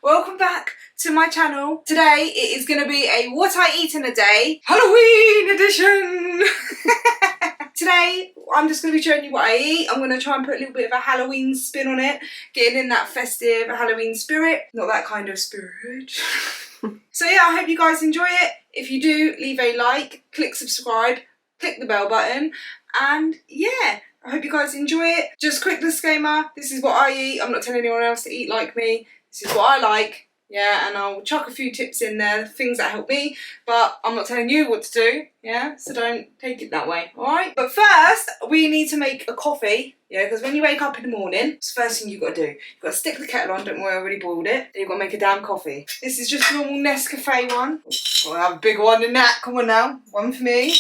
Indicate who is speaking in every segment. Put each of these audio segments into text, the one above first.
Speaker 1: welcome back to my channel. Today it is going to be a what I eat in a day Halloween edition. Today I'm just going to be showing you what I eat. I'm going to try and put a little bit of a Halloween spin on it, getting in that festive Halloween spirit, not that kind of spirit. So yeah, I hope you guys enjoy it. If you do, leave a like, click subscribe, click the bell button, and yeah, I hope you guys enjoy it. Just quick disclaimer, this is what I eat. I'm not telling anyone else to eat like me. This is what I like. Yeah, and I'll chuck a few tips in there, things that help me, but I'm not telling you what to do, yeah? So don't take it that way, alright? But first, we need to make a coffee, yeah? Because when you wake up in the morning, it's the first thing you've got to do. You've got to stick the kettle on, don't worry, I already boiled it. Then you've got to make a damn coffee. This is just a normal Nescafe one. I'll have a big one than that, come on now. One for me,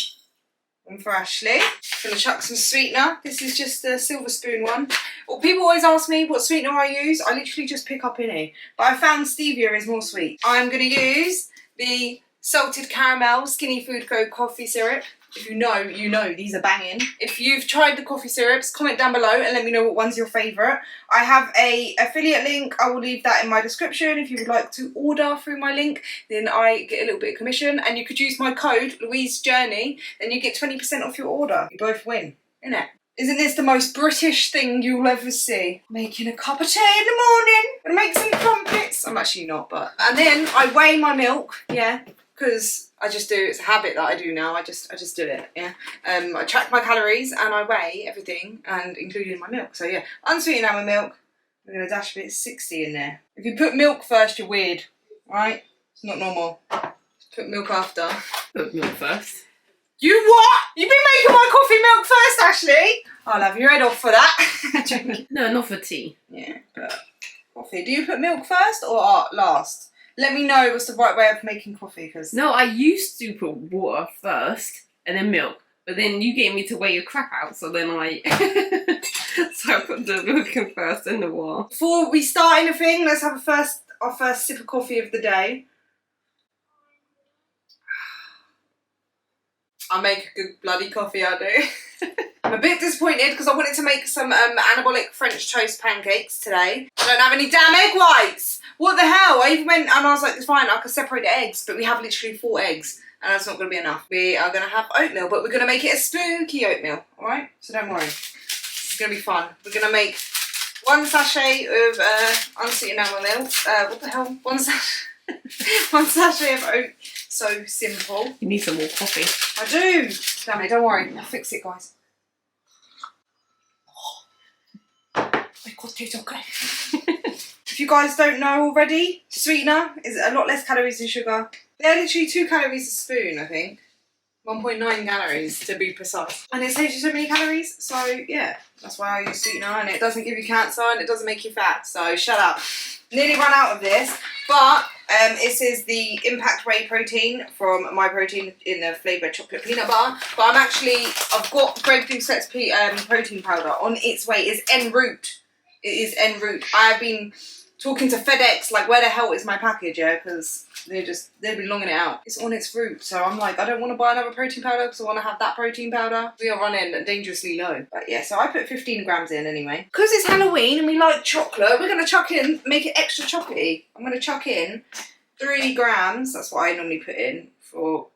Speaker 1: one for Ashley. I'm going to chuck some sweetener. This is just a silver spoon one. Well, people always ask me what sweetener I use. I literally just pick up any. But I found stevia is more sweet. I'm going to use the salted caramel Skinny Food Co coffee syrup. If you know, you know, these are banging. If you've tried the coffee syrups, comment down below and let me know what one's your favourite. I have an affiliate link. I will leave that in my description. If you would like to order through my link, then I get a little bit of commission. And you could use my code, Louise Journey, then you get 20% off your order. You both win, innit? Isn't this the most British thing you'll ever see? Making a cup of tea in the morning. Gonna make some crumpets. I'm actually not, but... And then I weigh my milk, yeah, because I just do, it's a habit that I do now. I just do it, yeah. I track my calories and I weigh everything, and including my milk. So yeah, unsweetened almond milk. I'm gonna dash a bit of 60 in there. If you put milk first, you're weird, right? It's not normal. Just put milk after.
Speaker 2: Put milk first.
Speaker 1: You what? You've been making my coffee milk first, Ashley. I'll have your head off for that.
Speaker 2: No, not for tea.
Speaker 1: Yeah, but coffee. Do you put milk first or last? Let me know what's the right way of making coffee, because...
Speaker 2: No, I used to put water first and then milk. But then you get me to weigh your crap out, so then I... so I put the milk in first and the water.
Speaker 1: Before we start anything, let's have our first sip of coffee of the day. I make a good bloody coffee, I do. I'm a bit disappointed because I wanted to make some anabolic French toast pancakes today. I don't have any damn egg whites. What the hell? I even went and I was like, it's fine, I can separate the eggs, but we have literally 4 eggs and that's not going to be enough. We are going to have oatmeal, but we're going to make it a spooky oatmeal, alright? So don't worry. It's going to be fun. We're going to make 1 sachet of unsweetened almond milk. What the hell? 1 sachet of oat. So simple. You
Speaker 2: need some more coffee.
Speaker 1: I do. Damn it, don't worry. I'll fix it, guys. My coffee is okay. If you guys don't know already, sweetener is a lot less calories than sugar. They're literally 2 calories a spoon, I think. 1.9 calories to be precise. And it saves you so many calories, so yeah. That's why I use sweetener, and it doesn't give you cancer and it doesn't make you fat, so shut up. Nearly run out of this, but it says the Impact Whey Protein from My Protein in the flavoured chocolate peanut butter. But I've got Greg Doucette's protein powder on its way. It's en route. It is en route. I've been talking to FedEx, like, where the hell is my package, yeah? Because they've been longing it out. It's on its route, so I'm like, I don't want to buy another protein powder because I want to have that protein powder. We are running dangerously low. But yeah, so I put 15 grams in anyway. Because it's Halloween and we like chocolate, we're going to chuck in, make it extra chocolatey. I'm going to chuck in 3 grams, that's what I normally put in for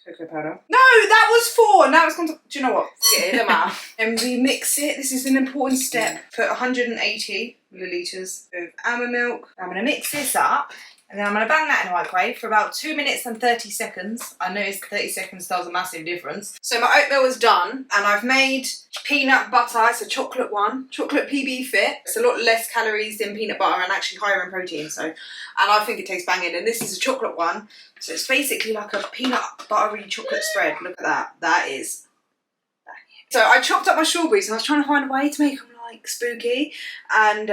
Speaker 1: cocoa powder. No, that was 4. Now it's gone to... Do you know what? Get it, doesn't matter. And we mix it. This is an important step. Put 180 millilitres of almond milk. I'm going to mix this up. And then I'm going to bang that in the microwave for about 2 minutes and 30 seconds. I noticed 30 seconds does a massive difference. So my oatmeal is done. And I've made peanut butter. It's a chocolate one. Chocolate PB Fit. It's a lot less calories than peanut butter and actually higher in protein. So, and I think it tastes banging. And this is a chocolate one. So it's basically like a peanut buttery chocolate spread. Look at that. That is banging. So I chopped up my strawberries and I was trying to find a way to make them like spooky. And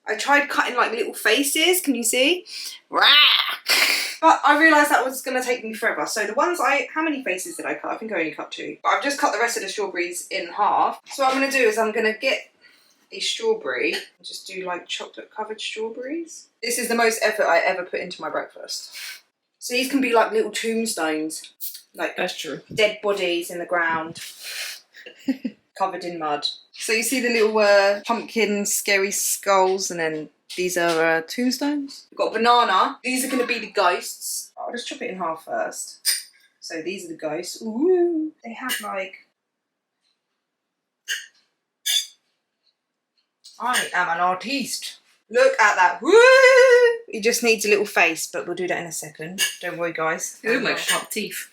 Speaker 1: I tried cutting like little faces. Can you see? But I realised that was going to take me forever. So the ones how many faces did I cut? I think I only cut 2. But I've just cut the rest of the strawberries in half. So what I'm going to do is I'm going to get a strawberry and just do like chocolate covered strawberries. This is the most effort I ever put into my breakfast. So these can be like little tombstones. Like,
Speaker 2: that's true.
Speaker 1: Dead bodies in the ground. Covered in mud. So you see the little pumpkin scary skulls and then These are tombstones. We've got banana. These are going to be the ghosts. I'll just chop it in half first. So these are the ghosts. Ooh. They have like... I am an artiste. Look at that. Woo! He just needs a little face, but we'll do that in a second. Don't worry, guys.
Speaker 2: They look like sharp teeth.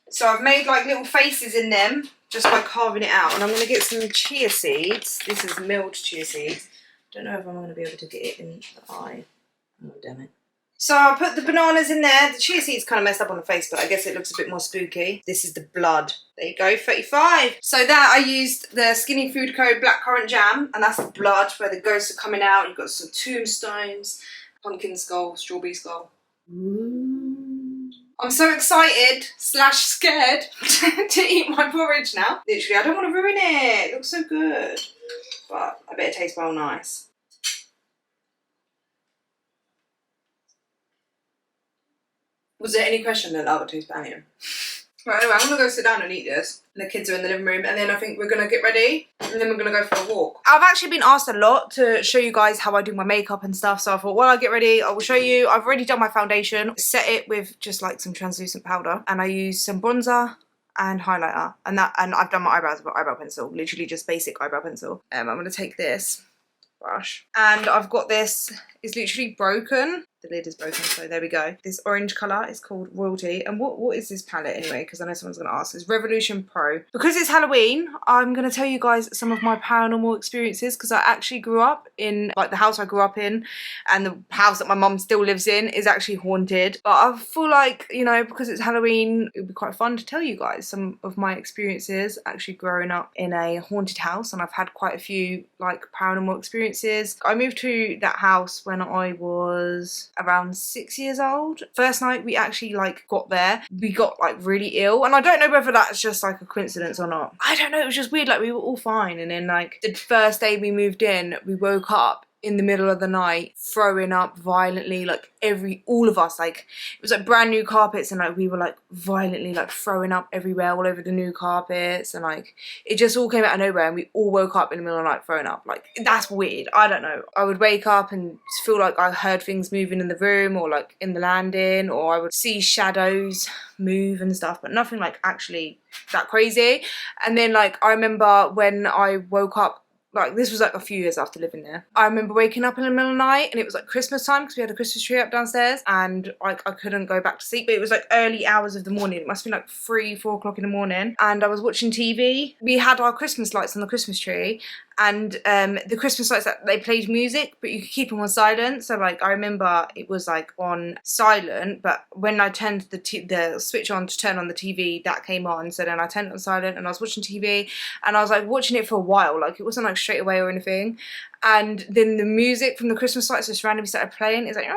Speaker 1: So I've made like little faces in them just by carving it out. And I'm going to get some chia seeds. This is milled chia seeds. Don't know if I'm going to be able to get it in the eye. Oh, damn it. So I put the bananas in there. The chia seeds kind of messed up on the face, but I guess it looks a bit more spooky. This is the blood. There you go, 35. So that I used the Skinny Food Co. blackcurrant jam, and that's the blood where the ghosts are coming out. You've got some tombstones, pumpkin skull, strawberry skull. Ooh. I'm so excited / scared to eat my porridge now. Literally, I don't want to ruin it. It looks so good. But I bet it tastes well nice. Was there any question that would taste banging? Right, anyway, I'm gonna go sit down and eat this. And the kids are in the living room, and then I think we're gonna get ready, and then we're gonna go for a walk. I've actually been asked a lot to show you guys how I do my makeup and stuff, so I thought while I get ready, I will show you. I've already done my foundation, set it with just like some translucent powder, and I use some bronzer and highlighter, and I've done my eyebrows with eyebrow pencil, literally just basic eyebrow pencil. I'm gonna take this brush, and I've got this, it's literally broken. The lid is broken, so there we go. This orange colour is called Royalty. And what is this palette anyway? Because I know someone's going to ask. It's Revolution Pro. Because it's Halloween, I'm going to tell you guys some of my paranormal experiences, because I actually grew up in, like, the house I grew up in, and the house that my mum still lives in is actually haunted. But I feel like, you know, because it's Halloween, it would be quite fun to tell you guys some of my experiences actually growing up in a haunted house. And I've had quite a few, like, paranormal experiences. I moved to that house when I was around 6 years old. First night we actually like got there, we got like really ill, and I don't know whether that's just like a coincidence or not. I don't know, it was just weird, like we were all fine, and then like the first day we moved in, we woke up in the middle of the night throwing up violently, like all of us, like it was like brand new carpets, and like we were like violently like throwing up everywhere all over the new carpets, and like it just all came out of nowhere, and we all woke up in the middle of the night throwing up. Like that's weird. I don't know, I would wake up and feel like I heard things moving in the room or like in the landing, or I would see shadows move and stuff, but nothing like actually that crazy. And then like I remember when I woke up, like this was like a few years after living there, I remember waking up in the middle of the night, and it was like Christmas time because we had a Christmas tree up downstairs, and like I couldn't go back to sleep, but it was like early hours of the morning. It must have been like 3-4 o'clock in the morning, and I was watching TV. We had our Christmas lights on the Christmas tree, and the Christmas lights, that they played music, but you could keep them on silent. So like I remember it was like on silent, but when I turned the switch on to turn on the TV, that came on. So then I turned it on silent, and I was watching TV, and I was like watching it for a while, like it wasn't like straight away or anything. And then the music from the Christmas lights just randomly started playing. It's like,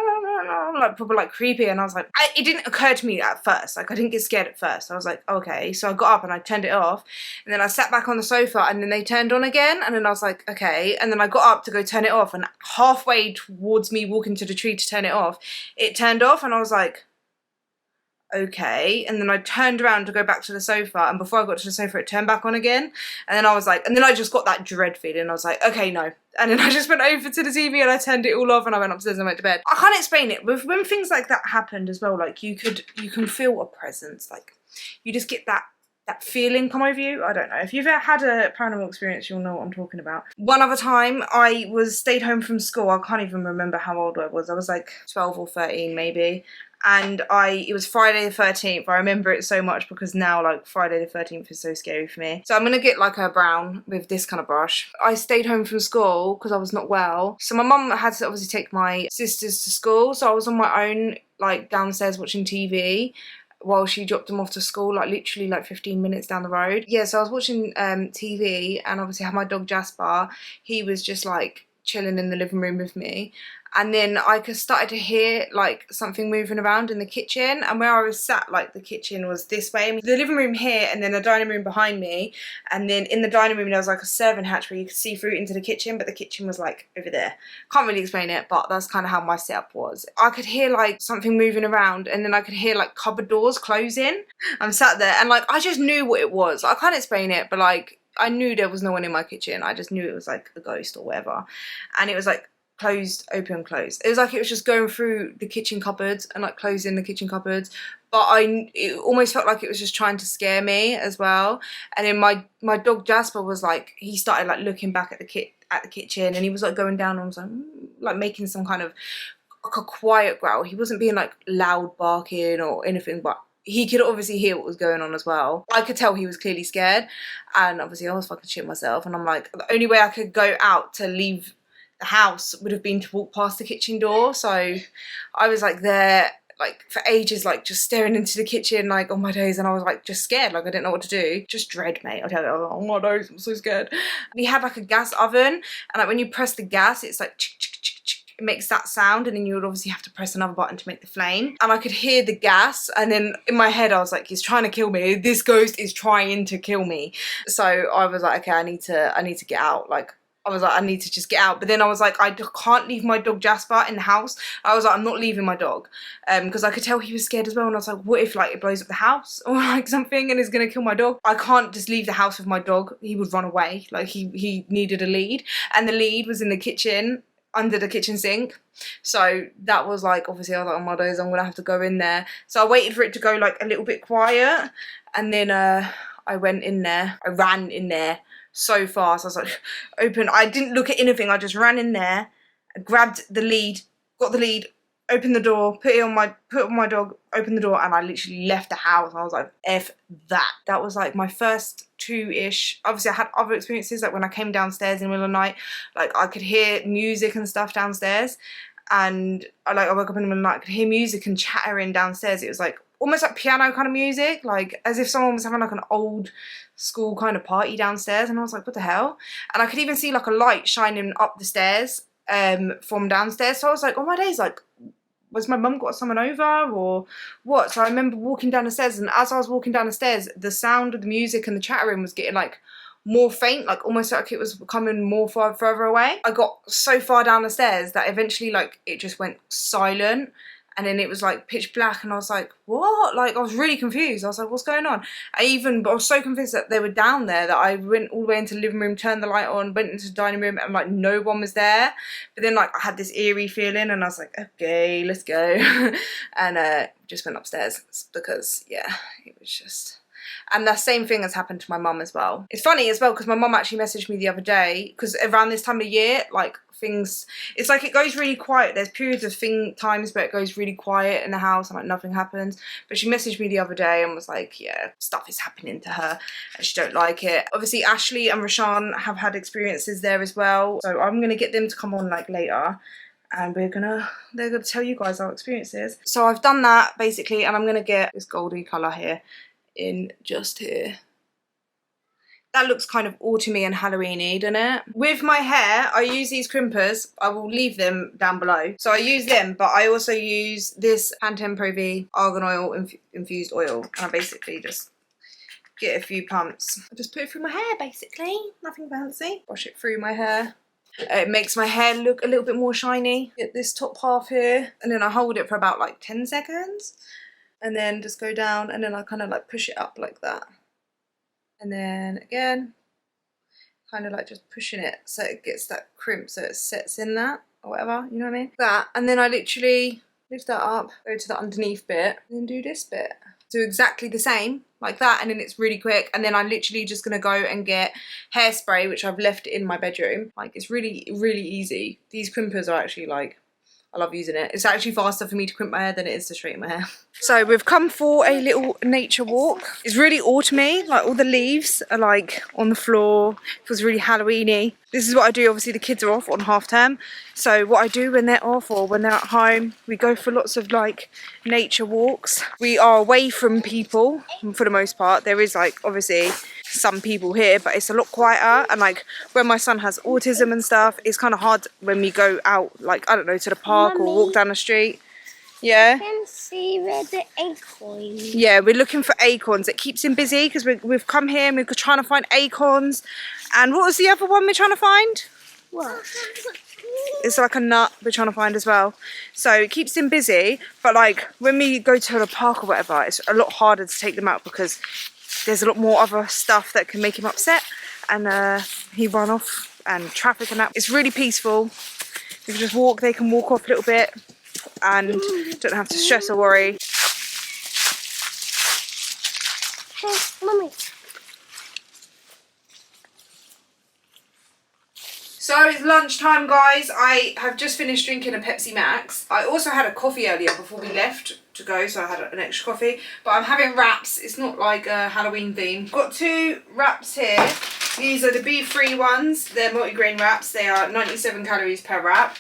Speaker 1: like proper like creepy, and I was like, it didn't occur to me at first, like I didn't get scared at first. I was like, okay. So I got up and I turned it off, and then I sat back on the sofa, and then they turned on again, and then I was like, okay. And then I got up to go turn it off, and halfway towards me walking to the tree to turn it off, it turned off, and I was like, okay. And then I turned around to go back to the sofa, and before I got to the sofa it turned back on again, and then I was like, and then I just got that dread feeling. I was like, okay, no. And then I just went over to the TV and I turned it all off, and I went upstairs and went to bed. I can't explain it, but when things like that happened as well, like you can feel a presence, like you just get that feeling come over you. I don't know, if you've ever had a paranormal experience, you'll know what I'm talking about. One other time I stayed home from school. I can't even remember how old I was. I was like 12 or 13 maybe. And it was Friday the 13th. I remember it so much because now like Friday the 13th is so scary for me. So I'm gonna get like a brown with this kind of brush. I stayed home from school because I was not well. So my mum had to obviously take my sisters to school. So I was on my own, like downstairs watching TV while she dropped them off to school, like literally like 15 minutes down the road. Yeah, so I was watching TV, and obviously I had my dog Jasper. He was just like chilling in the living room with me. And then I started to hear like something moving around in the kitchen, and where I was sat, like the kitchen was this way, the living room here, and then the dining room behind me. And then in the dining room there was like a servant hatch where you could see through into the kitchen, but the kitchen was like over there. Can't really explain it, but that's kind of how my setup was. I could hear like something moving around, and then I could hear like cupboard doors closing. I'm sat there and like I just knew what it was. I can't explain it, but like I knew there was no one in my kitchen. I just knew it was like a ghost or whatever. And it was like closed, open, closed. It was like it was just going through the kitchen cupboards and like closing the kitchen cupboards. But it almost felt like it was just trying to scare me as well. And then my dog Jasper was like, he started like looking back at the kitchen, and he was like going down and was like making some kind of like a quiet growl. He wasn't being like loud barking or anything, but he could obviously hear what was going on as well. I could tell he was clearly scared, and obviously I was fucking shit myself. And I'm like, the only way I could go out to leave the house would have been to walk past the kitchen door. So I was like there like for ages, like just staring into the kitchen, like on my days, and I was like just scared, like I didn't know what to do. Just dread, mate. I tell you, I was like, oh my days, I'm so scared. We had like a gas oven, and like when you press the gas, it's like it makes that sound, and then you would obviously have to press another button to make the flame. And I could hear the gas, and then in my head I was like, he's trying to kill me. This ghost is trying to kill me. So I was like, okay, I need to get out. Like I was like, I need to just get out. But then I was like, I can't leave my dog Jasper in the house. I was like, I'm not leaving my dog, because I could tell he was scared as well. And I was like, what if like it blows up the house or like something and is gonna kill my dog? I can't just leave the house with my dog. He would run away. Like he needed a lead, and the lead was in the kitchen, under the kitchen sink. So that was like, obviously I was like, oh my days, I'm gonna have to go in there. So I waited for it to go like a little bit quiet, and then I went in there. I ran in there so fast. I was like, open. I didn't look at anything. I just ran in there, grabbed the lead, got the lead, opened the door, put it on my dog, opened the door, and I literally left the house. I was like, F that. That was like my first 2-ish. Obviously I had other experiences, like when I came downstairs in the middle of the night, like I could hear music and stuff downstairs, and I woke up in the middle of the night, I could hear music and chattering downstairs. It was like almost like piano kind of music, like as if someone was having like an old school kind of party downstairs, and I was like, what the hell? And I could even see like a light shining up the stairs from downstairs. So I was like, oh my days, like was my mum got someone over or what? So I remember walking down the stairs, and as I was walking down the stairs, the sound of the music and the chattering was getting like more faint, like almost like it was becoming more further away. I got so far down the stairs that eventually like it just went silent, and then it was like pitch black, and I was like, what? Like I was really confused. I was like, what's going on? I was so convinced that they were down there that I went all the way into the living room, turned the light on, went into the dining room, and like no one was there. But then like I had this eerie feeling, and I was like, okay, let's go. And just went upstairs because yeah, it was just... And the same thing has happened to my mum as well. It's funny as well because my mum actually messaged me the other day, because around this time of year, like things, it's like it goes really quiet. There's periods of times where it goes really quiet in the house and like nothing happens. But she messaged me the other day and was like, yeah, stuff is happening to her and she don't like it. Obviously Ashley and Rashan have had experiences there as well, so I'm gonna get them to come on like later, and they're gonna tell you guys our experiences. So I've done that basically, and I'm gonna get this goldy colour here in just here. That looks kind of autumny and Halloweeny, doesn't it? With my hair, I use these crimpers. I will leave them down below. So I use them, but I also use this Pantene Pro V argan oil infused oil. And I basically just get a few pumps. I just put it through my hair, basically. Nothing fancy. Wash it through my hair. It makes my hair look a little bit more shiny. Get this top half here, and then I hold it for about like 10 seconds. And then just go down, and then I kind of like push it up like that. And then again, kind of like just pushing it so it gets that crimp, so it sets in that, or whatever, you know what I mean? That, and then I literally lift that up, go to the underneath bit, and then do this bit. Do exactly the same, like that, and then it's really quick. And then I'm literally just gonna go and get hairspray, which I've left in my bedroom. Like, it's really, really easy. These crimpers are actually like, I love using it. It's actually faster for me to crimp my hair than it is to straighten my hair. So we've come for a little nature walk. It's really autumny, like all the leaves are like on the floor. It feels really Halloweeny. This is what I do, obviously the kids are off on half term. So what I do when they're off or when they're at home, we go for lots of like nature walks. We are away from people for the most part. There is like obviously some people here, but it's a lot quieter. And like when my son has autism and stuff, it's kind of hard when we go out, like I don't know, to the park or walk down the street. Yeah.
Speaker 3: I can see where the acorns.
Speaker 1: Yeah, we're looking for acorns. It keeps him busy because we've come here and we're trying to find acorns. And what was the other one we're trying to find?
Speaker 3: What?
Speaker 1: It's like a nut we're trying to find as well. So it keeps him busy, but like when we go to the park or whatever, it's a lot harder to take them out because there's a lot more other stuff that can make him upset, and he run off, and traffic and that. It's really peaceful. We can just walk, they can walk off a little bit and don't have to stress or worry.
Speaker 3: Hey, Mummy.
Speaker 1: So it's lunchtime, guys. I have just finished drinking a Pepsi Max. I also had a coffee earlier before we left to go, so I had an extra coffee. But I'm having wraps. It's not like a Halloween theme. Got 2 wraps here. These are the beef-free ones. They're multi-grain wraps. They are 97 calories per wrap.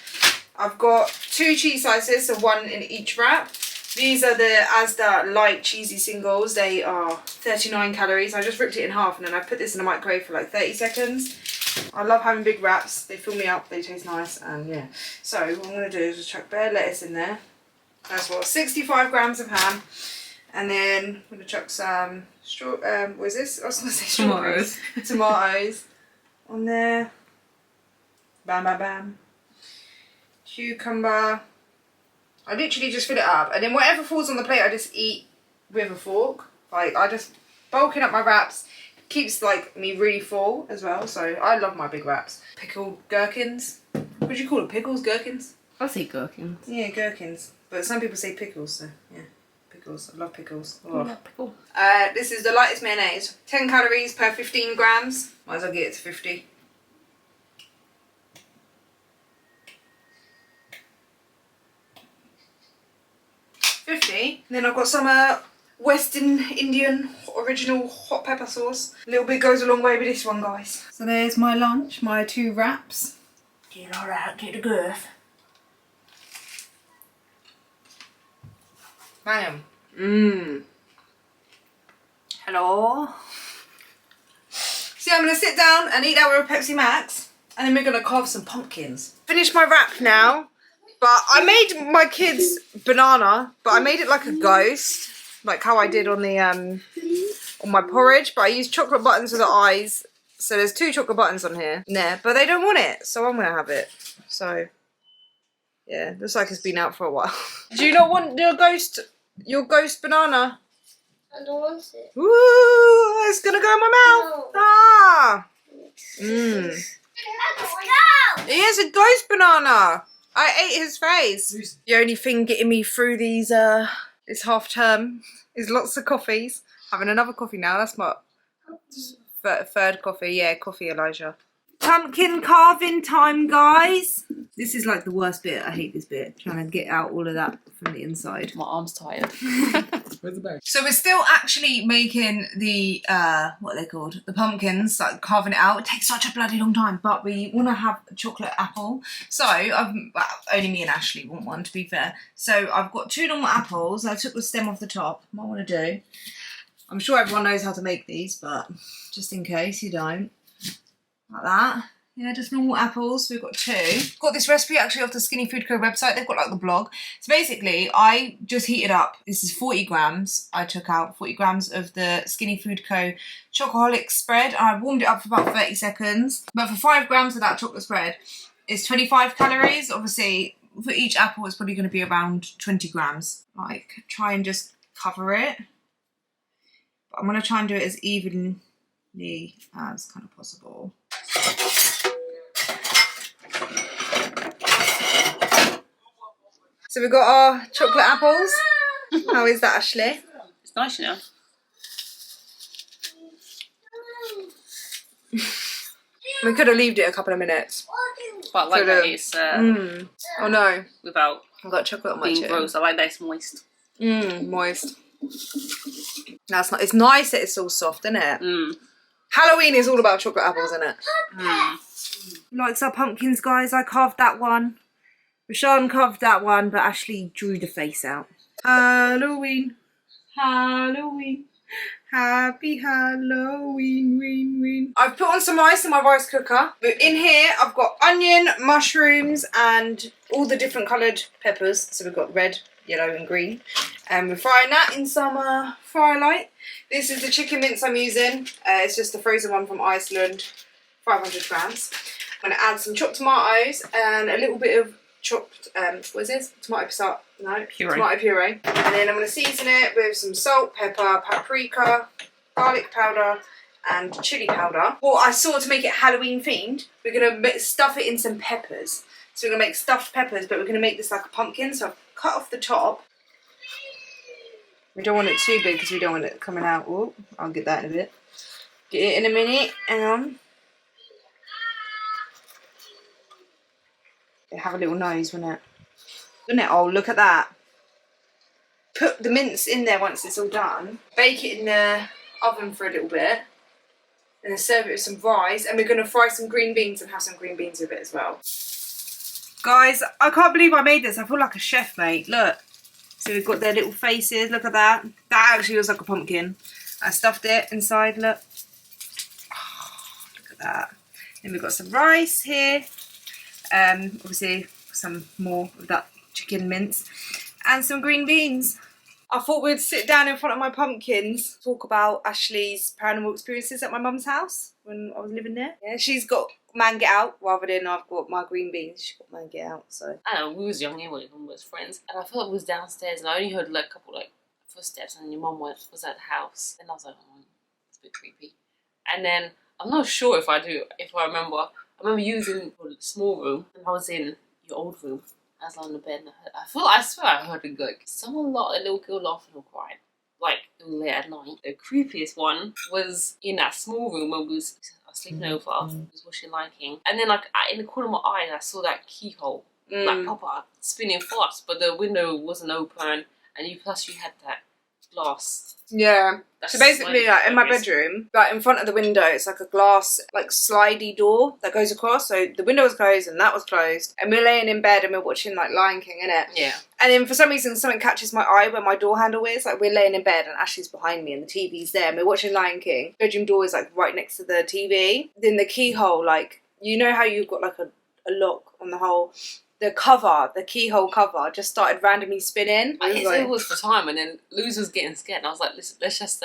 Speaker 1: I've got 2 cheese slices, so 1 in each wrap. These are the Asda light cheesy singles. They are 39 calories. I just ripped it in half and then I put this in the microwave for like 30 seconds. I love having big wraps. They fill me up. They taste nice, and yeah. So what I'm gonna do is just chuck bare lettuce in there. That's what, 65 grams of ham, and then I'm gonna chuck some what is this? I was gonna say strawberries. Tomatoes on there. Bam, bam, bam. Cucumber. I literally just fill it up, and then whatever falls on the plate, I just eat with a fork. Like I just bulking up my wraps. Keeps like me really full as well, so I love my big wraps. Pickled gherkins. What do you call them? Pickles? Gherkins?
Speaker 2: I say gherkins.
Speaker 1: Yeah, gherkins. But some people say pickles, so yeah. Pickles. I love pickles. Oh.
Speaker 2: Pickle.
Speaker 1: This is the lightest mayonnaise. 10 calories per 15 grams. Might as well get it to 50. Then I've got some Western Indian original hot pepper sauce. A little bit goes a long way with this one, guys. So there's my lunch, my 2 wraps. Get all right, get the girth. Bam. Mmm. Hello. See, I'm going to sit down and eat that with a Pepsi Max, and then we're going to carve some pumpkins. Finished my wrap now, but I made my kids banana, but I made it like a ghost. Like how I did on the on my porridge, but I used chocolate buttons for the eyes. So there's 2 chocolate buttons on here and there, but they don't want it, so I'm gonna have it. So yeah, looks like it's been out for a while. Do you not want your ghost banana?
Speaker 3: I don't want it.
Speaker 1: Ooh, it's gonna go in my mouth.
Speaker 3: No.
Speaker 1: Ah. Mmm.
Speaker 3: Let's go!
Speaker 1: He has a ghost banana. I ate his face. The only thing getting me through these this half term is lots of coffees. Having another coffee now. That's my third coffee. Yeah, coffee Elijah. Pumpkin carving time, guys. This is like the worst bit. I hate this bit. Trying to get out all of that from the inside.
Speaker 2: My arm's tired.
Speaker 4: Where's the bag?
Speaker 1: So we're still actually making the, what are they called? The pumpkins, like carving it out. It takes such a bloody long time, but we want to have a chocolate apple. So, well, only me and Ashley want one, to be fair. So I've got 2 normal apples. I took the stem off the top. What I want to do, I'm sure everyone knows how to make these, but just in case you don't. Like that. Yeah, just normal apples. We've got 2. Got this recipe actually off the Skinny Food Co website. They've got like the blog. So basically, I just heated up. This is 40 grams. I took out 40 grams of the Skinny Food Co chocoholic spread. I warmed it up for about 30 seconds. But for 5 grams of that chocolate spread, it's 25 calories. Obviously, for each apple, it's probably going to be around 20 grams. Like, try and just cover it. But I'm going to try and do it as evenly as kind of possible. So we've got our chocolate apples. How is that, Ashley?
Speaker 2: It's nice, you know.
Speaker 1: We could have left it a couple of minutes.
Speaker 2: But I like that it's
Speaker 1: Oh no,
Speaker 2: without
Speaker 1: I've got chocolate on my
Speaker 2: being
Speaker 1: chin.
Speaker 2: gross. I like that it's moist.
Speaker 1: Moist. That's not. It's nice that it's all soft, isn't it?
Speaker 2: Mm.
Speaker 1: Halloween is all about chocolate apples, isn't it?
Speaker 2: Mm.
Speaker 1: Likes our pumpkins, guys. I carved that one. Rashawn carved that one, but Ashley drew the face out. Halloween. Halloween. Happy Halloween, ween. I've put on some ice in my rice cooker. But in here, I've got onion, mushrooms, and all the different coloured peppers. So we've got red, yellow, and green. And we're frying that in some Firelight. This is the chicken mince I'm using. It's just the frozen one from Iceland, 500 grams. I'm going to add some chopped tomatoes and a little bit of chopped, what is this? Tomato puree. And then I'm going to season it with some salt, pepper, paprika, garlic powder, and chilli powder. What I saw to make it Halloween themed, we're going to stuff it in some peppers. So we're going to make stuffed peppers, but we're going to make this like a pumpkin. So I've cut off the top. We don't want it too big because we don't want it coming out. Oh, I'll get that in a bit. Get it in a minute. Hang on. They have a little nose, wouldn't it? Wouldn't it? Oh, look at that. Put the mince in there once it's all done. Bake it in the oven for a little bit. And then serve it with some rice. And we're going to fry some green beans and have some green beans with it as well. Guys, I can't believe I made this. I feel like a chef, mate. Look. So we've got their little faces. Look at that. That actually looks like a pumpkin. I stuffed it inside. Look. Oh, look at that. Then we've got some rice here. Obviously, some more of that chicken mince. And some green beans. I thought we'd sit down in front of my pumpkins, talk about Ashley's paranormal experiences at my mum's house when I was living there. Yeah, she's got man get out rather than I've got my green beans. She's got man get out, so.
Speaker 2: I don't know, we was young anyway, we was friends. And I felt it was downstairs and I only heard like a couple like footsteps and your mum was at the house. And I was like, oh, it's a bit creepy. And then, I'm not sure if I remember. I remember you was in the small room and I was in your old room. I was on the bed and I swear I heard a little girl laughing or crying. Like, it was late at night. The creepiest one was in that small room when I was sleeping over. I was watching Lion King. And then, like, in the corner of my eye, I saw that keyhole. Like, proper spinning fast. But the window wasn't open. And plus you had that glass.
Speaker 1: Yeah. So basically, like, in my bedroom, like in front of the window, it's like a glass, like slidey door that goes across. So the window was closed and that was closed. And we're laying in bed and we're watching like Lion King, innit?
Speaker 2: Yeah.
Speaker 1: And then for some reason, something catches my eye where my door handle is. Like we're laying in bed and Ashley's behind me and the TV's there and we're watching Lion King. Bedroom door is like right next to the TV. Then the keyhole, like, you know how you've got like a lock on the hole? The cover, the keyhole cover, just started randomly spinning.
Speaker 2: It was for time, and then Louise was getting scared, and I was like, let's just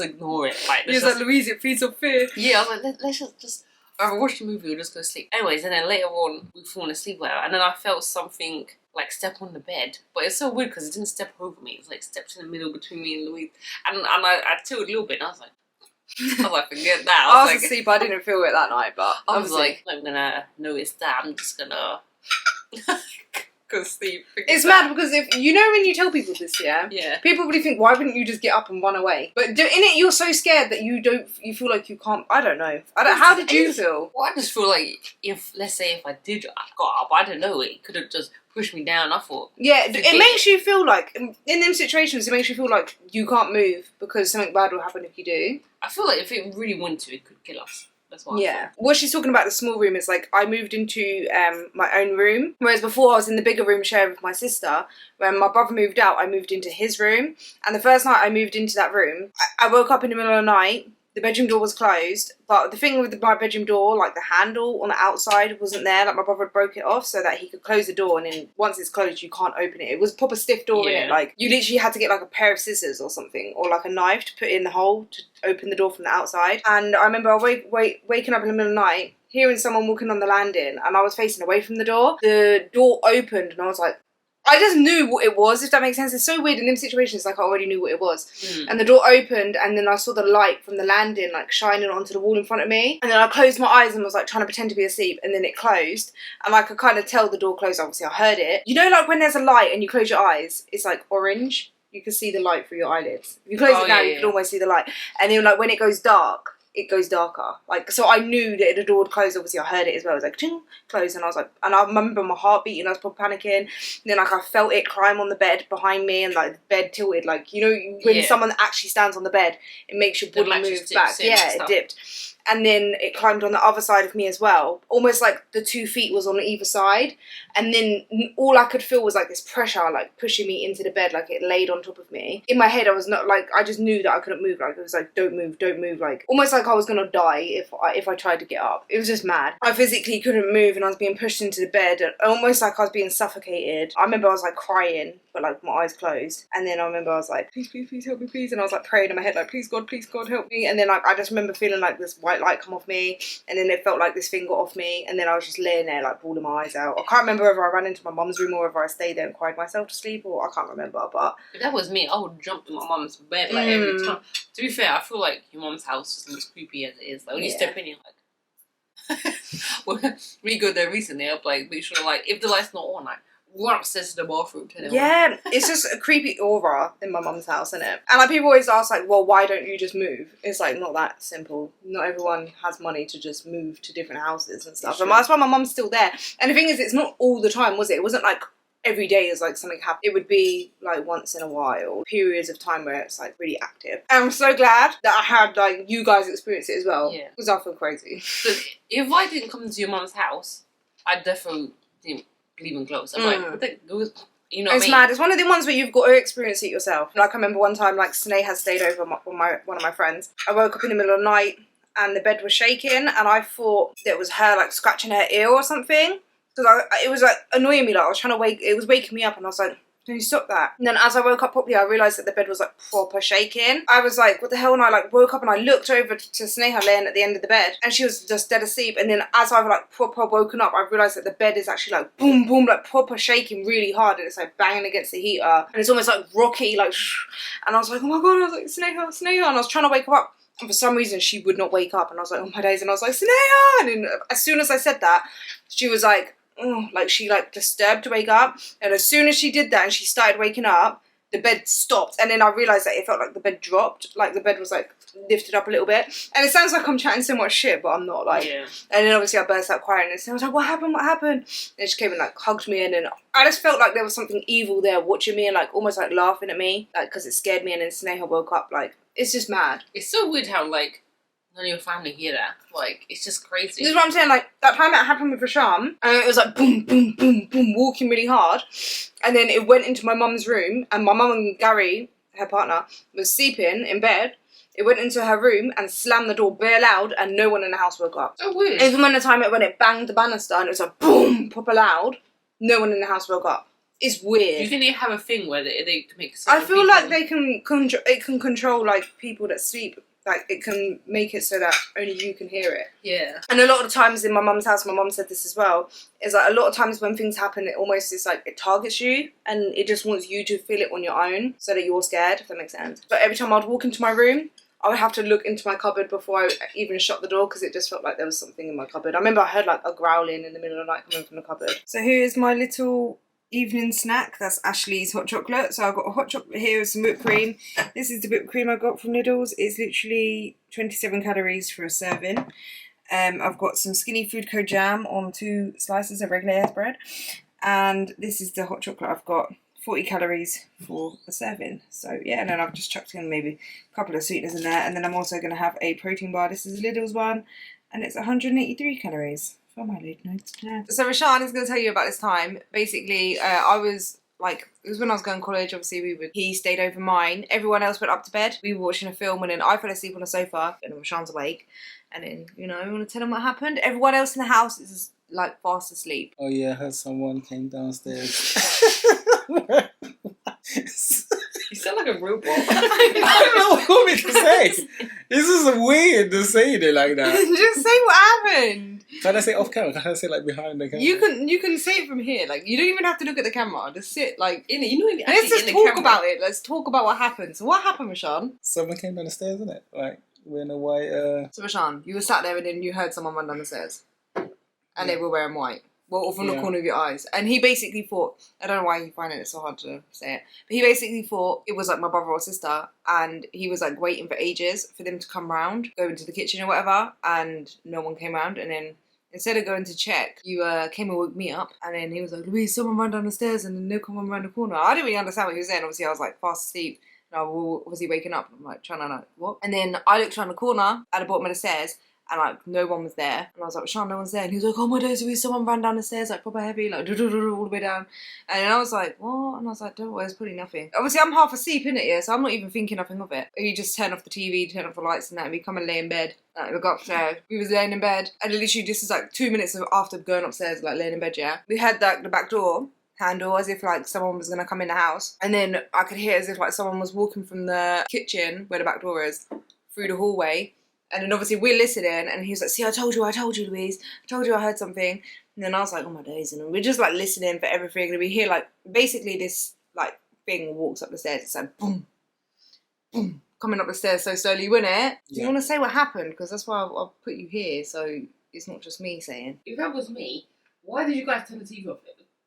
Speaker 2: ignore it. Like,
Speaker 1: like, Louise, it feeds off fear.
Speaker 2: Yeah, I was like, let's just rather watch the movie or just go to sleep. Anyways, and then later on, we've fallen asleep, whatever, and then I felt something like step on the bed, but it's so weird because it didn't step over me. It was like stepped in the middle between me and Louise, and I tilted a little bit, and I was like, forget that.
Speaker 1: I was asleep. I didn't feel it that night, but
Speaker 2: I was like, I'm gonna notice that. I'm just gonna go sleep.
Speaker 1: It's mad because if you know when you tell people this, yeah, people probably think, why wouldn't you just get up and run away? But in it, you're so scared that you feel like you can't. I don't know. How did you feel?
Speaker 2: Well, I just feel like let's say if I got up, I don't know, it could have just pushed me down. I thought,
Speaker 1: yeah, it makes you feel like in them situations, it makes you feel like you can't move because something bad will happen if you do.
Speaker 2: I feel like if it really wanted to, it could kill us.
Speaker 1: Yeah. What she's talking about, the small room, is like I moved into my own room, whereas before I was in the bigger room sharing with my sister. When my brother moved out, I moved into his room, and the first night I moved into that room, I woke up in the middle of the night. The bedroom door was closed, but the thing with my bedroom door, like the handle on the outside wasn't there. Like my brother broke it off so that he could close the door, and then once it's closed, you can't open it. It was a proper stiff door in it. Like you literally had to get like a pair of scissors or something, or like a knife to put in the hole to open the door from the outside. And I remember waking up in the middle of the night, hearing someone walking on the landing, and I was facing away from the door. The door opened, and I was like, I just knew what it was, if that makes sense. It's so weird in them situations, like I already knew what it was. And the door opened, and then I saw the light from the landing like shining onto the wall in front of me. And then I closed my eyes and was like trying to pretend to be asleep, and then it closed. And I could kind of tell the door closed, obviously I heard it. You know, like when there's a light and you close your eyes, it's like orange. You can see the light through your eyelids. If you close it now, you can almost see the light. And then like when it goes dark, it goes darker. Like, so I knew that the door had closed. Obviously, I heard it as well. It was like, ching, closed. And I was like, and I remember my heart beating. I was probably panicking. And then, like, I felt it climb on the bed behind me, and, like, the bed tilted. Like, you know, when someone actually stands on the bed, it makes your body move back. Yeah, it dipped. And then it climbed on the other side of me as well. Almost like the 2 feet was on either side. And then all I could feel was like this pressure, like pushing me into the bed, like it laid on top of me. In my head, I was not like, I just knew that I couldn't move. Like it was like, don't move, don't move. Like almost like I was gonna die if I tried to get up. It was just mad. I physically couldn't move, and I was being pushed into the bed, almost like I was being suffocated. I remember I was like crying, but like my eyes closed. And then I remember I was like, please, please, please help me, please. And I was like praying in my head, like, please God, help me. And then like I just remember feeling like this white light come off me, and then it felt like this thing got off me, and then I was just laying there like bawling my eyes out. I can't remember whether I ran into my mum's room or whether I stayed there and cried myself to sleep, or I can't remember. But
Speaker 2: if that was me, I would jump in my mum's bed like every time. To be fair, I feel like your mum's house isn't as creepy as it is. Like when you step in, you're like, When we go there recently, I'll like make sure like if the light's not on, like run upstairs to the bathroom. Turn it on.
Speaker 1: Yeah, it's just a creepy aura in my mum's house, isn't it? And like people always ask, like, well, why don't you just move? It's like not that simple. Not everyone has money to just move to different houses and stuff.
Speaker 2: Sure.
Speaker 1: And that's why my mum's still there. And the thing is, it's not all the time, was it? It wasn't like every day is like something happened. It would be like once in a while, periods of time where it's like really active. And I'm so glad that I had like you guys experience it as well.
Speaker 2: Yeah.
Speaker 1: Because I feel crazy.
Speaker 2: So if I didn't come to your mum's house, I definitely didn't leave and close. I'm like, what the, you know what I
Speaker 1: It's
Speaker 2: mean?
Speaker 1: mad. It's one of the ones where you've got to experience it yourself. Like I remember one time, like Snay had stayed over one of my friends. I woke up in the middle of the night and the bed was shaking, and I thought it was her like scratching her ear or something. Because it was like annoying me. Like I was trying to it was waking me up, and I was like, can you stop that? And then as I woke up properly, I realised that the bed was like proper shaking. I was like, what the hell? And I like woke up and I looked over to Sneha laying at the end of the bed, and she was just dead asleep. And then as I've like proper woken up, I realised that the bed is actually like boom, boom, like proper shaking really hard, and it's like banging against the heater, and it's almost like rocky, like and I was like, oh my god, I was like, Sneha, Sneha, and I was trying to wake her up. And for some reason, she would not wake up, and I was like, oh my days, and I was like, Sneha, and then as soon as I said that, she was like, oh, like she like disturbed to wake up, and as soon as she did that and she started waking up, the bed stopped, and then I realised that it felt like the bed dropped, like the bed was like lifted up a little bit, and it sounds like I'm chatting so much shit, but I'm not, like,
Speaker 2: Yeah.
Speaker 1: And then obviously I burst out crying, and I was like, what happened, and she came and like hugged me, and then I just felt like there was something evil there watching me and like almost like laughing at me, like because it scared me, and then Sneha woke up, like, it's just mad.
Speaker 2: It's so weird how like none of your family hear that. Like it's just crazy.
Speaker 1: This is what I'm saying, like, that time that happened with Rasham, and it was like boom, boom, boom, boom, walking really hard, and then it went into my mum's room, and my mum and Gary, her partner, was sleeping in bed. It went into her room and slammed the door bare loud, and no one in the house woke up.
Speaker 2: So weird.
Speaker 1: Even when it banged the banister, and it was like boom, proper loud, no one in the house woke up. It's weird.
Speaker 2: Do you think they have a thing where they can make?
Speaker 1: I feel like they can control like people that sleep. Like, it can make it so that only you can hear it.
Speaker 2: Yeah.
Speaker 1: And a lot of times in my mum's house, my mum said this as well, is like a lot of times when things happen, it almost is like it targets you, and it just wants you to feel it on your own so that you're scared, if that makes sense. But every time I'd walk into my room, I would have to look into my cupboard before I even shut the door, because it just felt like there was something in my cupboard. I remember I heard like a growling in the middle of the night coming from the cupboard. So here's my little evening snack. That's Ashley's hot chocolate. So I've got a hot chocolate here with some whipped cream. This is the whipped cream I got from Lidl's. It's literally 27 calories for a serving. I've got some Skinny Food Co jam on 2 slices of regular air bread, and this is the hot chocolate. I've got 40 calories for a serving. So yeah, and then I've just chucked in maybe a couple of sweeteners in there, and then I'm also going to have a protein bar. This is Lidl's one, and it's 183 calories. For my late night snack. So Rashan is going to tell you about this time. Basically, I was like, it was when I was going to college. Obviously, he stayed over mine. Everyone else went up to bed. We were watching a film, and then I fell asleep on the sofa, and Rashan's awake. And then, you know, I want to tell him what happened. Everyone else in the house is like fast asleep.
Speaker 4: Oh yeah, I heard someone came downstairs.
Speaker 2: You sound like a robot.
Speaker 4: I don't know what you want me to say. This is weird to say it like that.
Speaker 1: Just say what happened.
Speaker 4: Can I say off camera? Can I say like behind the camera?
Speaker 1: You can say it from here. Like, you don't even have to look at the camera. Just sit like
Speaker 2: In it, you know.
Speaker 1: let's just talk about it. Let's talk about what happened. So what happened, Rashan?
Speaker 4: Someone came down the stairs, isn't it? Like wearing a white.
Speaker 1: So Rashan, you were sat there and then you heard someone run down the stairs, and they were wearing white. Well, from the corner of your eyes. And he basically thought, I don't know why he's finding it so hard to say it, but he basically thought it was like my brother or sister, and he was like waiting for ages for them to come round, go into the kitchen or whatever, and no one came round. And then instead of going to check, you came and woke me up, and then he was like, Louise, someone ran down the stairs and then no one ran the corner. I didn't really understand what he was saying. Obviously I was like fast asleep, and was he waking up? I'm like trying to like, what? And then I looked around the corner at the bottom of the stairs, and like no one was there, and I was like, Sean, no one's there, and he was like, oh my days, someone ran down the stairs like proper heavy, like all the way down, and then I was like, what? And I was like, don't worry, it's probably nothing. Obviously I'm half asleep in it, yeah, so I'm not even thinking nothing of it. You just turn off the TV, turn off the lights and that, and we come and lay in bed. Like, we got upstairs, we was laying in bed, and literally this is like 2 minutes after going upstairs, like laying in bed, yeah, we had like the back door handle as if like someone was gonna come in the house, and then I could hear as if like someone was walking from the kitchen where the back door is through the hallway. And then obviously we're listening, and he was like, see, I told you, Louise. I told you I heard something. And then I was like, oh my days. And we're just like listening for everything. And we hear like, basically this like thing walks up the stairs. It's like, boom, boom, coming up the stairs so slowly, wouldn't it? Do you want to say what happened? Because that's why I'll put you here. So it's not just me saying.
Speaker 2: If that was me, why did you guys turn the TV off?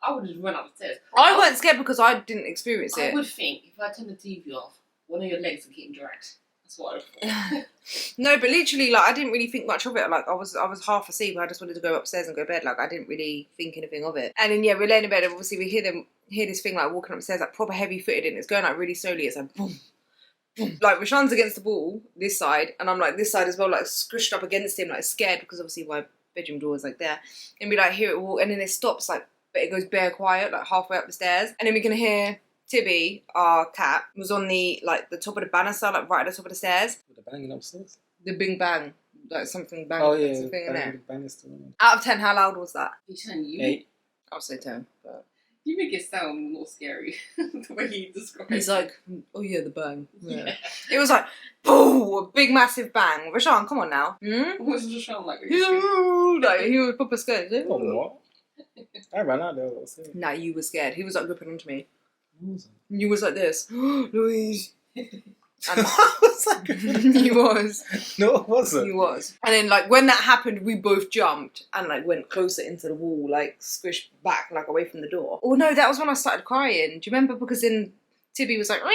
Speaker 2: I would just run upstairs.
Speaker 1: I weren't scared because I didn't experience
Speaker 2: I
Speaker 1: it.
Speaker 2: would think if I turned the TV off, one of your legs would get dragged. That's what I would have thought.
Speaker 1: No, but literally, like, I didn't really think much of it. Like, I was half asleep. I just wanted to go upstairs and go to bed. Like, I didn't really think anything of it. And then, yeah, we're laying in bed, and obviously we hear this thing, like, walking upstairs, like, proper heavy-footed, and it's going, like, really slowly. It's like, boom, boom. Like, Rashawn's against the wall, this side, and I'm, like, this side as well, like, squished up against him, like, scared, because obviously my bedroom door is, like, there. And we, like, hear it walk, and then it stops, like, but it goes bare quiet, like, halfway up the stairs. And then we can hear Tibby, our cat, was on the, like, the top of the banister, like, right at the top of the stairs.
Speaker 4: With the banging upstairs?
Speaker 1: The bing bang. Like, something bang.
Speaker 4: Oh, yeah.
Speaker 1: Something in there.
Speaker 4: Banister.
Speaker 1: Out of 10, how loud was that?
Speaker 2: He's telling you.
Speaker 4: 8.
Speaker 1: I'll say 10. But
Speaker 2: You make it sound more scary the way he describes
Speaker 1: he's
Speaker 2: it.
Speaker 1: like, oh yeah, the bang. Yeah.
Speaker 2: Yeah.
Speaker 1: It was like, boom, a big massive bang. Rashawn, come on now. Hmm?
Speaker 2: What does it sound like?
Speaker 1: Like, he was proper scared.
Speaker 4: Oh, what? I ran out there. I was scared.
Speaker 1: Nah, you were scared. He was like gripping onto me.
Speaker 4: I wasn't.
Speaker 1: You was like this. Louise. And
Speaker 4: I was like,
Speaker 1: he was.
Speaker 4: no, it wasn't.
Speaker 1: He was. And then, like, when that happened, we both jumped and, like, went closer into the wall, like, squished back, like, away from the door. Oh, no, that was when I started crying. Do you remember? Because then Tibby was like, "Meow,"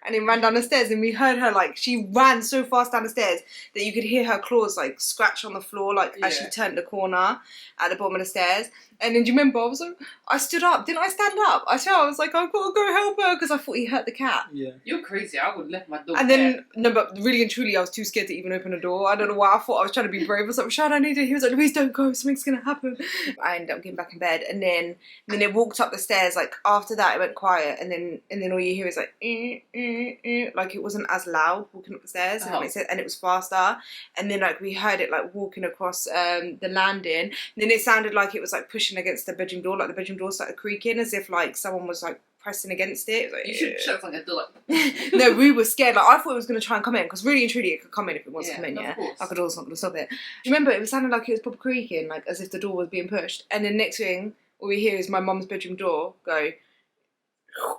Speaker 1: and then ran down the stairs, and we heard her, like, she ran so fast down the stairs that you could hear her claws, like, scratch on the floor, like, as she
Speaker 2: Yeah.
Speaker 1: turned the corner at the bottom of the stairs. And then, do you remember? I was like, I stood up. Didn't I stand up? I swear, I was like, I've got to go help her, because I thought he hurt the cat.
Speaker 4: Yeah.
Speaker 2: You're crazy. I would have left my dog
Speaker 1: And
Speaker 2: there.
Speaker 1: then, no, but really and truly, I was too scared to even open the door. I don't know why. I thought I was trying to be brave. I was like, Rashad, I need it. He was like, Louise, don't go. Something's going to happen. I ended up getting back in bed. And then it walked up the stairs. Like, after that, it went quiet. And then all you hear is like, like, it wasn't as loud walking up the stairs. Does that make sense? And it was faster. And then, like, we heard it, like, walking across the landing. And then it sounded like it was, like, pushing against the bedroom door. Like, the bedroom door started creaking as if, like, someone was, like, pressing against it. It was like,
Speaker 2: You should shut like a door. Like,
Speaker 1: no, we were scared. Like, I thought it was going to try and come in, because really and truly it could come in if it wants to come in,
Speaker 2: of
Speaker 1: yeah?
Speaker 2: course.
Speaker 1: Like, the door's not going to stop it. Do you remember? It was sounding like it was proper creaking, like, as if the door was being pushed. And then next thing, all we hear is my mum's bedroom door go,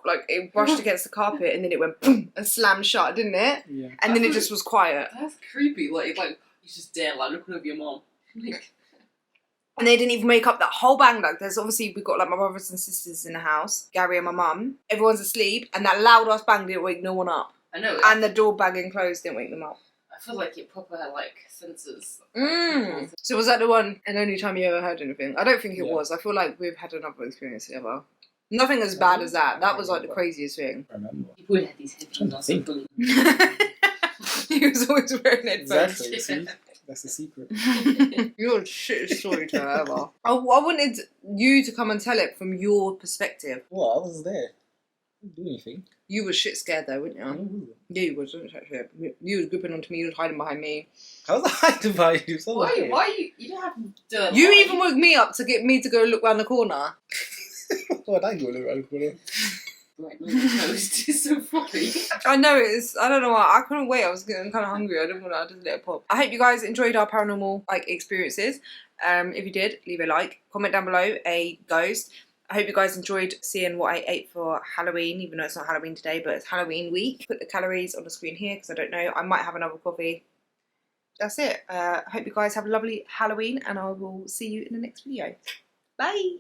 Speaker 1: like, it brushed against the carpet, and then it went boom and slammed shut, didn't it?
Speaker 4: Yeah.
Speaker 1: And then it just was quiet.
Speaker 2: That's creepy. Like you're just there, like looking over your mom. Like,
Speaker 1: And they didn't even make up that whole bang. Like, there's obviously, we've got, like, my brothers and sisters in the house, Gary and my mum. Everyone's asleep, and that loud ass bang didn't wake no one up.
Speaker 2: I know.
Speaker 1: And the door banging closed didn't wake them up.
Speaker 2: I feel like it proper had like sensors.
Speaker 1: So was that the one and only time you ever heard anything? I don't think it
Speaker 4: Yeah.
Speaker 1: was. I feel like we've had another experience together. Nothing as bad as that. That was like the craziest thing.
Speaker 4: I remember.
Speaker 2: He probably had these headphones on.
Speaker 4: Think.
Speaker 2: So
Speaker 1: He was always wearing headphones.
Speaker 4: Exactly. See? That's the secret.
Speaker 1: You're the shittest storyteller ever. I wanted you to come and tell it from your perspective.
Speaker 4: Well, I was there. I didn't do anything.
Speaker 1: You were shit scared though, weren't
Speaker 4: I
Speaker 1: you?
Speaker 4: wasn't.
Speaker 1: Yeah, you was. You was gripping onto me. You was hiding behind me.
Speaker 4: How was I hiding behind you? So
Speaker 2: why?
Speaker 4: okay.
Speaker 2: Why you don't have to?
Speaker 1: You even woke me up to get me to go look round the corner.
Speaker 4: What I go around for it.
Speaker 2: Right, no, toast is so funny.
Speaker 1: I know it's. I don't know why. I couldn't wait. I was getting kind of hungry. I didn't want to. I just let it pop. I hope you guys enjoyed our paranormal experiences. If you did, leave a like. Comment down below a ghost. I hope you guys enjoyed seeing what I ate for Halloween, even though it's not Halloween today, but it's Halloween week. Put the calories on the screen here because I don't know. I might have another coffee. That's it. I hope you guys have a lovely Halloween, and I will see you in the next video. Bye.